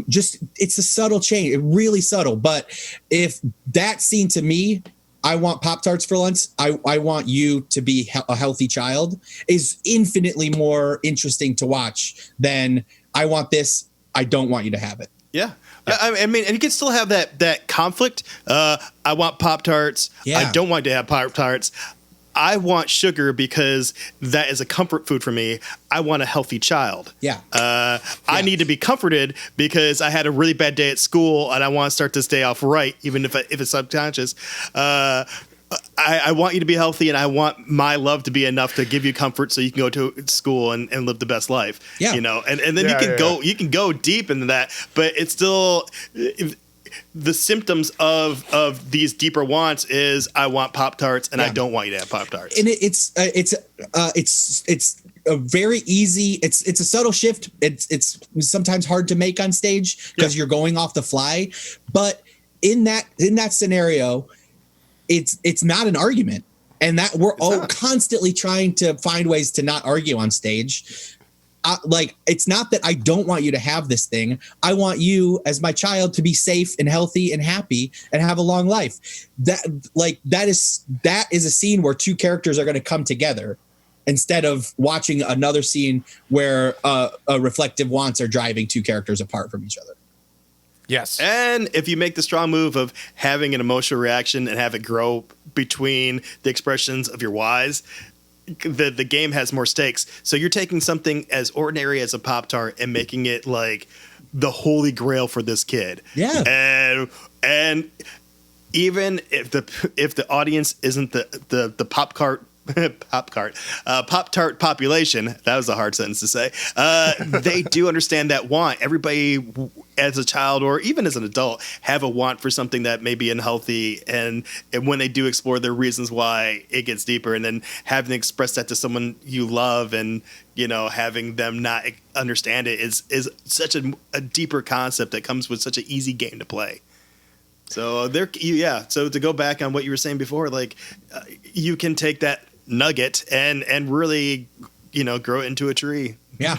Just it's a subtle change, really subtle. But if that scene to me, I want Pop-Tarts for lunch, I want you to be a healthy child, is infinitely more interesting to watch than I want this, I don't want you to have it. Yeah. I mean, and you can still have that conflict. I want Pop-Tarts. Yeah. I don't want to have Pop-Tarts. I want sugar because that is a comfort food for me. I want a healthy child. Yeah. I need to be comforted because I had a really bad day at school and I want to start this day off right, even if it's subconscious. I want you to be healthy, and I want my love to be enough to give you comfort so you can go to school and live the best life. Yeah. You know, and then you can go deep into that, but it's still the symptoms of these deeper wants is I want Pop-Tarts and I don't want you to have Pop-Tarts. And it's a very easy, it's a subtle shift. It's sometimes hard to make on stage because you're going off the fly, but in that scenario, it's not an argument, and that we're all constantly trying to find ways to not argue on stage. Like, it's not that I don't want you to have this thing. I want you as my child to be safe and healthy and happy and have a long life. That is a scene where two characters are going to come together instead of watching another scene where reflective wants are driving two characters apart from each other. Yes. And if you make the strong move of having an emotional reaction and have it grow between the expressions of your whys, the game has more stakes. So you're taking something as ordinary as a Pop-Tart and making it like the holy grail for this kid. Yeah. And even if the audience isn't the Pop-Tart population, that was a hard sentence to say, they do understand that want. Everybody as a child or even as an adult have a want for something that may be unhealthy, and when they do explore their reasons why, it gets deeper, and then having to express that to someone you love and, you know, having them not understand it is such a deeper concept that comes with such an easy game to play. So so to go back on what you were saying before, like you can take that nugget and really, you know, grow it into a tree. Yeah.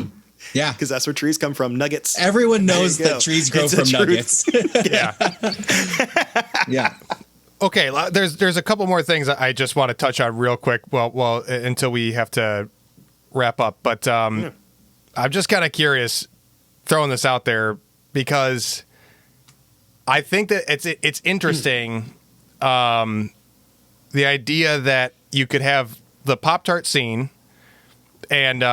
Yeah. Because that's where trees come from, nuggets. Everyone knows that trees grow from nuggets. Yeah. Yeah. Okay, there's a couple more things I just want to touch on real quick. Well, until we have to wrap up. But I'm just kind of curious, throwing this out there, because I think that it's interesting. The idea that you could have the Pop-Tart scene, and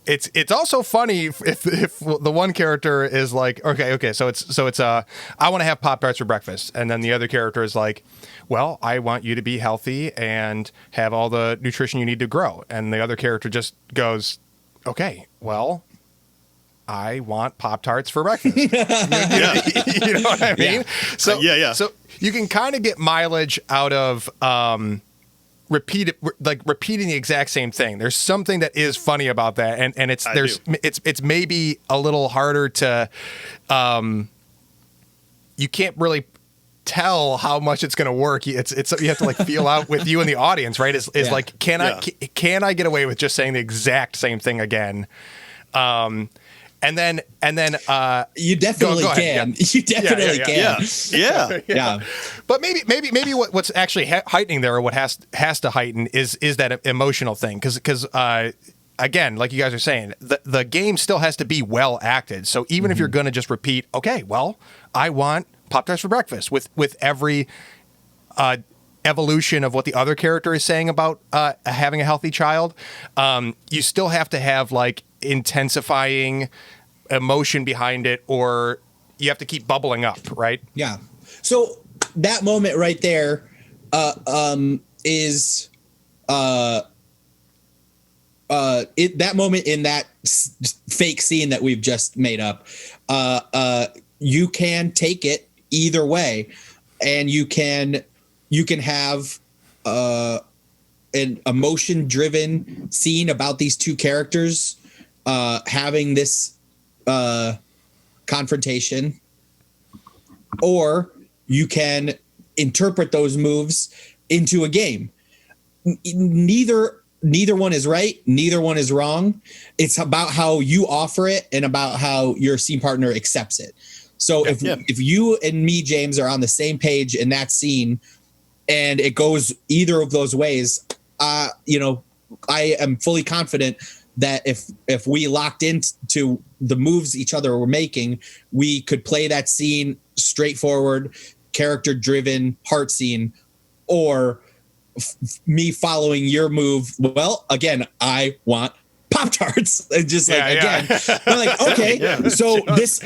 it's also funny if the one character is like, okay, so it's I want to have Pop-Tarts for breakfast, and then the other character is like, well, I want you to be healthy and have all the nutrition you need to grow, and the other character just goes, okay, well, I want Pop-Tarts for breakfast. You know what I mean? Yeah. So you can kind of get mileage out of repeating the exact same thing. There's something that is funny about that, and it's maybe a little harder to you can't really tell how much it's going to work. It's you have to like feel out with you and the audience, right? Is like, can I get away with just saying the exact same thing again? And then you definitely can. You definitely can. Yeah. But maybe what's actually heightening there, or what has to heighten is that emotional thing, because again, like you guys are saying, the game still has to be well acted. So even if you're going to just repeat, okay, well, I want Pop-Tarts for breakfast with every evolution of what the other character is saying about having a healthy child, you still have to have like intensifying emotion behind it, or you have to keep bubbling up, right? Yeah. So that moment right there is that moment in that fake scene that we've just made up. You can take it either way, and you can have an emotion-driven scene about these two characters having this confrontation, or you can interpret those moves into a game. Neither one is right. Neither one is wrong. It's about how you offer it and about how your scene partner accepts it. So if you and me, James, are on the same page in that scene, and it goes either of those ways, I am fully confident that if we locked into the moves each other were making, we could play that scene straightforward, character-driven heart scene, or me following your move. Well, again, I want Pop-Tarts. Just again, I'm like, okay, so this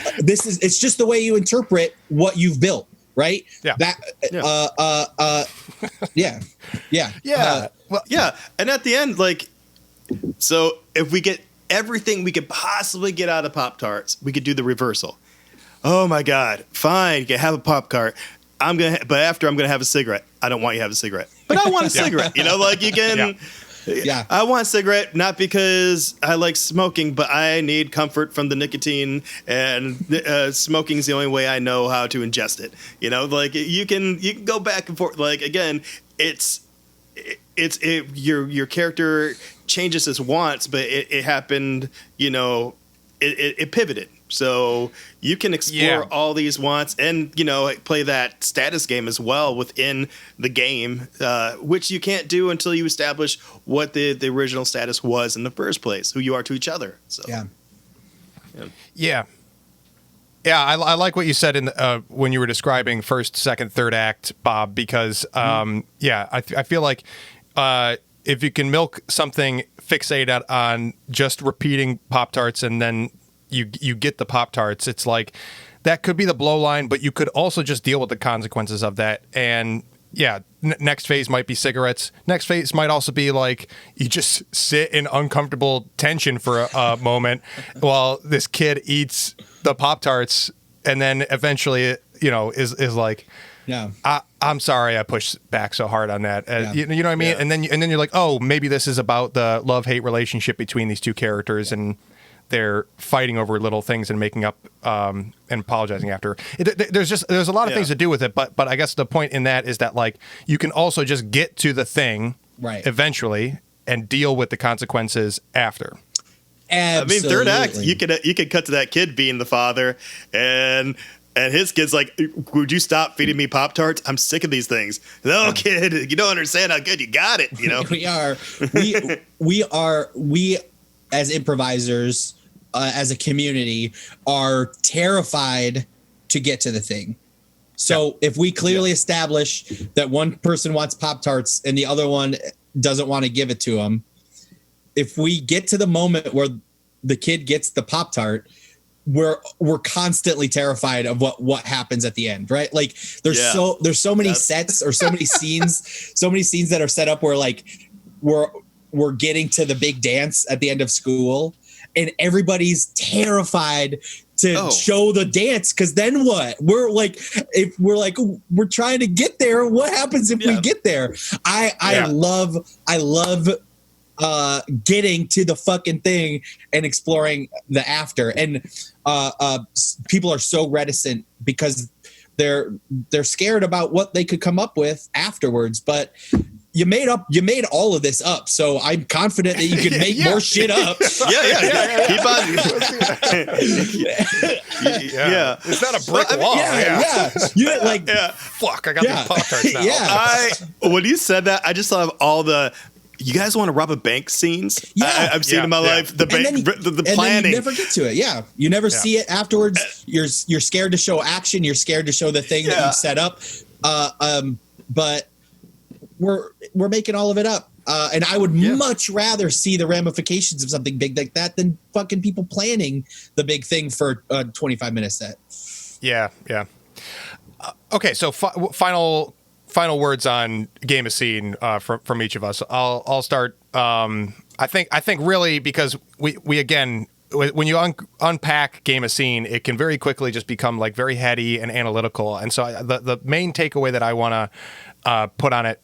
is, it's just the way you interpret what you've built, right? Yeah. And at the end, like, so if we get everything we could possibly get out of Pop-Tarts, we could do the reversal. Oh my God, fine, you can have a Pop-Tart. But after I'm gonna have a cigarette. I don't want you to have a cigarette, but I want a cigarette. Like you can. Yeah. I want a cigarette, not because I like smoking, but I need comfort from the nicotine, and smoking is the only way I know how to ingest it. Like you can go back and forth. Like again, your character changes his wants, but it happened. It pivoted. So you can explore all these wants and, play that status game as well within the game, which you can't do until you establish what the original status was in the first place, who you are to each other. So Yeah, I like what you said in when you were describing first, second, third act, Bob, because I feel like if you can milk something fixated on just repeating Pop-Tarts and then you get the Pop-Tarts, it's like that could be the blow line, but you could also just deal with the consequences of that. And next phase might be cigarettes. Next phase might also be like you just sit in uncomfortable tension for a moment while this kid eats the Pop-Tarts, and then eventually is like, I'm sorry I pushed back so hard on that. You know what I mean? And then you're like, oh, maybe this is about the love-hate relationship between these two characters, and they're fighting over little things and making up and apologizing after. There's a lot of things to do with it, but I guess the point in that is that like you can also just get to the thing eventually and deal with the consequences after. Absolutely. I mean, third act, you could cut to that kid being the father, and his kid's like, "Would you stop feeding me Pop-Tarts? I'm sick of these things." No, kid, you don't understand how good you got it. You know, we as improvisers, as a community, are terrified to get to the thing. So if we clearly establish that one person wants Pop-Tarts and the other one doesn't want to give it to him, if we get to the moment where the kid gets the Pop-Tart, we're constantly terrified of what happens at the end, right? Like there's so many sets or so many scenes that are set up where like we're getting to the big dance at the end of school and everybody's terrified to show the dance, because then what? We're trying to get there. What happens if we get there? I love getting to the fucking thing and exploring the after. And people are so reticent because they're scared about what they could come up with afterwards. But you made all of this up, so I'm confident that you can make more shit up. Keep on. It's not a brick wall. Fuck, I got these Pop-Tarts now. When you said that, I just thought of all the "you guys want to rob a bank" scenes I've seen in my life. The bank, the planning. And then you never get to it. Yeah, you never see it afterwards. You're scared to show action. You're scared to show the thing that you set up. But we're making all of it up. And I would much rather see the ramifications of something big like that than fucking people planning the big thing for a 25-minute set. Yeah. Okay, so final words on game of scene from each of us. I'll start. I think really, because we again, when you unpack game of scene, it can very quickly just become like very heady and analytical. And so the main takeaway that I want to put on it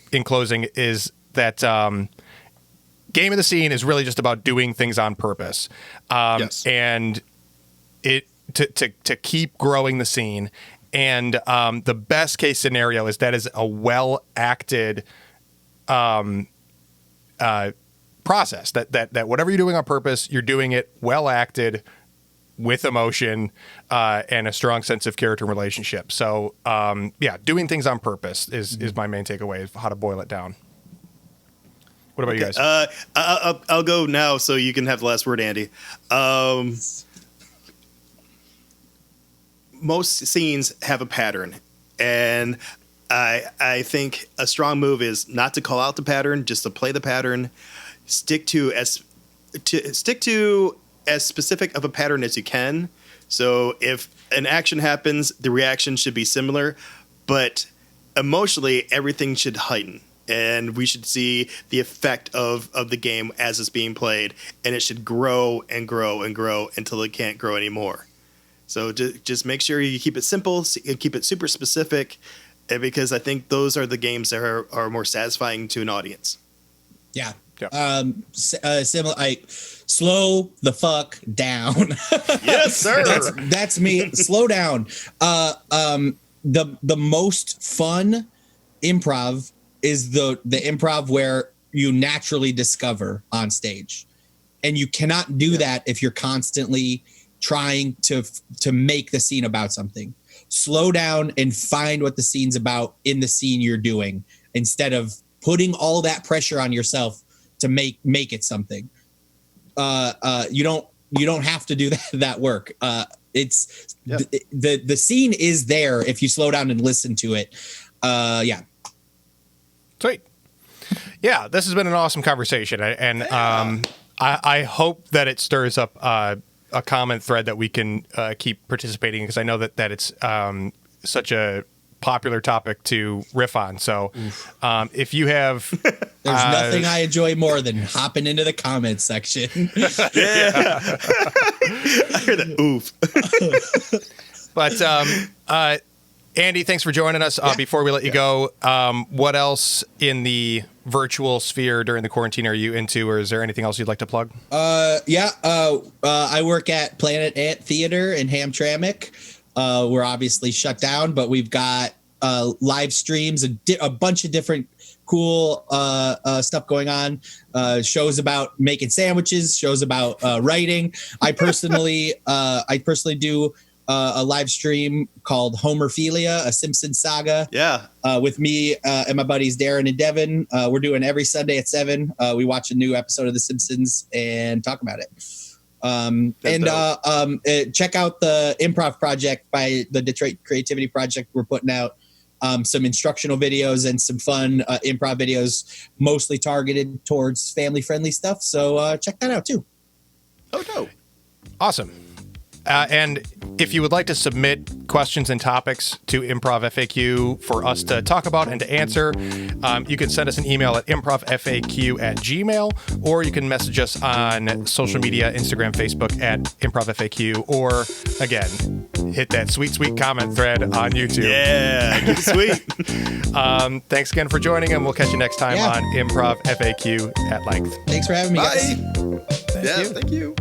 in closing is that game of the scene is really just about doing things on purpose, and it to keep growing the scene. And the best case scenario is that is a well acted process. That whatever you're doing on purpose, you're doing it well acted, with emotion and a strong sense of character and relationship. So doing things on purpose is my main takeaway of how to boil it down. What about you guys? I'll go now so you can have the last word, Andy. Most scenes have a pattern, and I think a strong move is not to call out the pattern, just to play the pattern. Stick to as specific of a pattern as you can. So if an action happens, the reaction should be similar, but emotionally everything should heighten, and we should see the effect of the game as it's being played, and it should grow and grow and grow until it can't grow anymore. So just make sure you keep it simple, keep it super specific, because I think those are the games that are more satisfying to an audience. Yeah. Similar. Slow the fuck down. Yes, sir. That's me. Slow down. The most fun improv is the improv where you naturally discover on stage, and you cannot do that if you're constantly trying to make the scene about something. Slow down and find what the scene's about in the scene you're doing, instead of putting all that pressure on yourself to make it something. You don't have to do that work. It's the scene is there if you slow down and listen to it. Sweet. Yeah, this has been an awesome conversation, and I hope that it stirs up a common thread that we can keep participating in, because I know that it's such a popular topic to riff on. So if you have there's nothing I enjoy more than hopping into the comments section. I hear that oof. But Andy, thanks for joining us. Before we let you go, what else in the virtual sphere during the quarantine are you into, or is there anything else you'd like to plug? I work at Planet Ant Theater in Hamtramck. We're obviously shut down, but we've got live streams, a bunch of different cool stuff going on. Shows about making sandwiches, shows about writing. I personally do a live stream called Homerphilia, a Simpsons saga. Yeah. With me and my buddies Darren and Devin. We're doing every Sunday at 7. We watch a new episode of The Simpsons and talk about it. Check out the Improv Project by the Detroit Creativity Project. We're putting out some instructional videos and some fun improv videos, mostly targeted towards family-friendly stuff. So check that out too. Oh, no. Awesome. And if you would like to submit questions and topics to Improv FAQ for us to talk about and to answer, you can send us an email at improvfaq@gmail.com, or you can message us on social media, Instagram, Facebook at Improv FAQ, or again, hit that sweet comment thread on YouTube. Yeah, keep it sweet. Thanks again for joining, and we'll catch you next time on Improv FAQ at length. Thanks for having me, guys. Bye. Thank you.